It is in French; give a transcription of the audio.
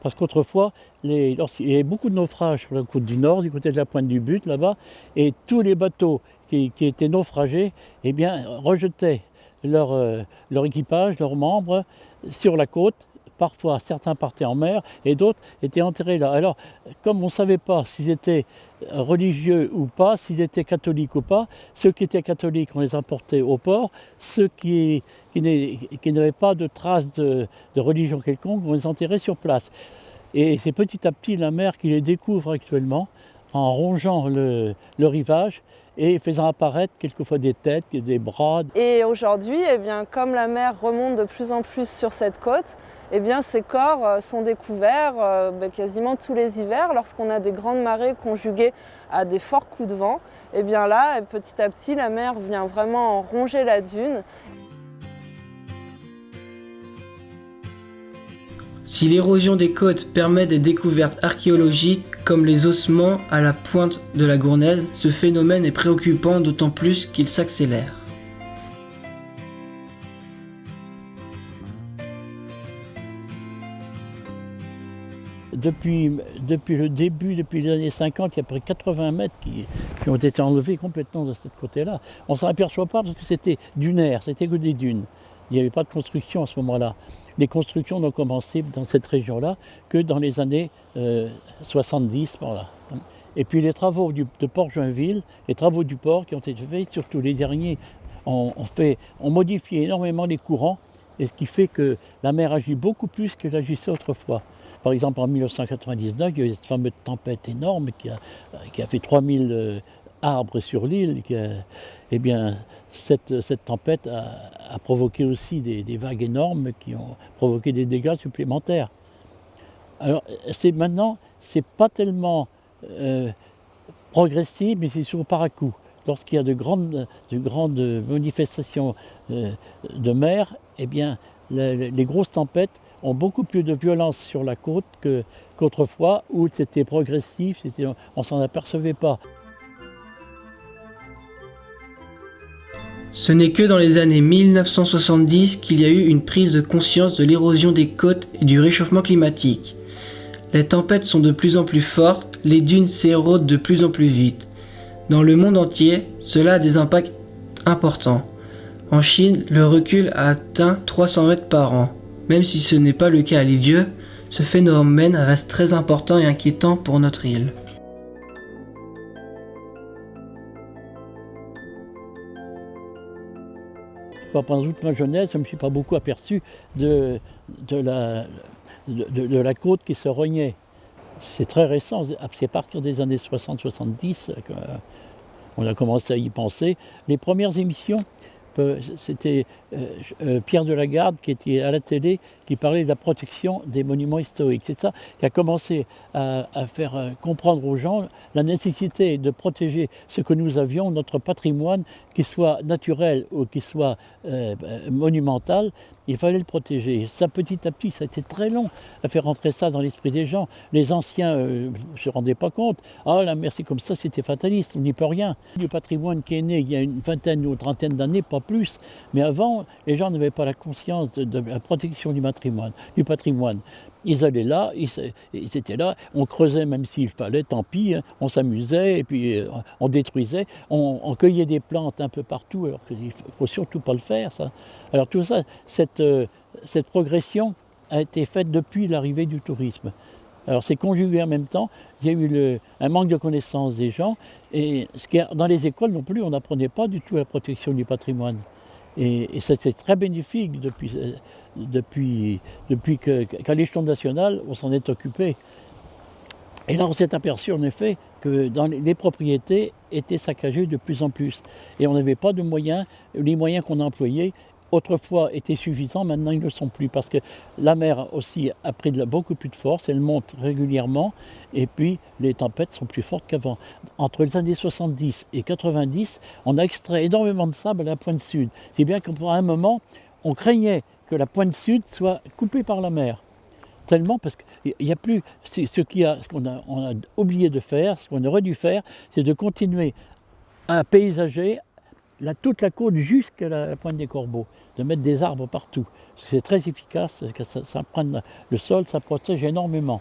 Parce qu'autrefois, il y avait beaucoup de naufrages sur la côte du Nord, du côté de la Pointe du But, là-bas, et tous les bateaux qui étaient naufragés, eh bien, rejetaient leur équipage, leurs membres, sur la côte. Parfois, certains partaient en mer et d'autres étaient enterrés là. Alors, comme on ne savait pas s'ils étaient religieux ou pas, s'ils étaient catholiques ou pas, ceux qui étaient catholiques, on les emportait au port. Ceux qui n'avaient pas de traces de religion quelconque, on les enterrait sur place. Et c'est petit à petit la mer qui les découvre actuellement en rongeant le rivage et faisant apparaître quelquefois des têtes, des bras. Et aujourd'hui, eh bien, comme la mer remonte de plus en plus sur cette côte, eh bien, ces corps sont découverts quasiment tous les hivers lorsqu'on a des grandes marées conjuguées à des forts coups de vent. Et bien là, petit à petit, la mer vient vraiment ronger la dune. Si l'érosion des côtes permet des découvertes archéologiques comme les ossements à la pointe de la Gournaise, ce phénomène est préoccupant d'autant plus qu'il s'accélère. Depuis le début, depuis les années 50, il y a près de 80 mètres qui ont été enlevés complètement de cette côté-là. On ne s'en aperçoit pas parce que c'était dunaire, c'était que des dunes. Il n'y avait pas de construction à ce moment-là. Les constructions n'ont commencé dans cette région-là que dans les années 70, par là. Et puis les travaux de Port-Joinville, les travaux du port qui ont été faits, surtout les derniers, ont modifié énormément les courants, et ce qui fait que la mer agit beaucoup plus qu'elle agissait autrefois. Par exemple, en 1999, il y a eu cette fameuse tempête énorme qui a fait 3000 arbres sur l'île. Eh bien, cette tempête a provoqué aussi des vagues énormes qui ont provoqué des dégâts supplémentaires. Alors, maintenant, c'est pas tellement progressif, mais c'est surtout par à coup. Lorsqu'il y a de grandes manifestations de mer, eh bien, les grosses tempêtes ont beaucoup plus de violence sur la côte qu'autrefois, où c'était progressif, on ne s'en apercevait pas. Ce n'est que dans les années 1970 qu'il y a eu une prise de conscience de l'érosion des côtes et du réchauffement climatique. Les tempêtes sont de plus en plus fortes, les dunes s'érodent de plus en plus vite. Dans le monde entier, cela a des impacts importants. En Chine, le recul a atteint 300 mètres par an. Même si ce n'est pas le cas à Lisieux, ce phénomène reste très important et inquiétant pour notre île. Pendant toute ma jeunesse, je ne me suis pas beaucoup aperçu de la côte qui se rognait. C'est très récent, c'est à partir des années 60-70 qu'on a commencé à y penser. Les premières émissions, c'était Pierre Delagarde qui était à la télé, qui parlait de la protection des monuments historiques. C'est ça qui a commencé à faire comprendre aux gens la nécessité de protéger ce que nous avions, notre patrimoine, qu'il soit naturel ou qu'il soit monumental. Il fallait le protéger. Ça, petit à petit, ça a été très long à faire rentrer ça dans l'esprit des gens. Les anciens ne se rendaient pas compte. Ah, la mer, c'est comme ça, c'était fataliste, on n'y peut rien. Du patrimoine qui est né il y a une vingtaine ou une trentaine d'années, pas plus. Mais avant, les gens n'avaient pas la conscience de la protection du patrimoine. Ils allaient là, ils étaient là, on creusait même s'il fallait, tant pis, hein, on s'amusait et puis on détruisait, on cueillait des plantes un peu partout, alors qu'il ne faut surtout pas le faire, ça. Alors tout ça, cette progression a été faite depuis l'arrivée du tourisme. Alors c'est conjugué en même temps, il y a eu un manque de connaissance des gens, et dans les écoles non plus, on n'apprenait pas du tout la protection du patrimoine. Et ça c'est très bénéfique depuis qu'à l'échelon national, on s'en est occupé. Et là, on s'est aperçu en effet que les propriétés étaient saccagées de plus en plus. Et on n'avait pas de moyens, les moyens qu'on employait autrefois étaient suffisants, maintenant ils ne le sont plus. Parce que la mer aussi a pris beaucoup plus de force, elle monte régulièrement, et puis les tempêtes sont plus fortes qu'avant. Entre les années 70 et 90, on a extrait énormément de sable à la pointe sud. C'est bien qu'à un moment, on craignait que la pointe sud soit coupée par la mer. Tellement parce qu'il n'y a plus. Ce qu'on a oublié de faire, ce qu'on aurait dû faire, c'est de continuer à paysager toute la côte jusqu'à la pointe des Corbeaux, de mettre des arbres partout. Parce que c'est très efficace, parce que ça prend le sol, ça protège énormément.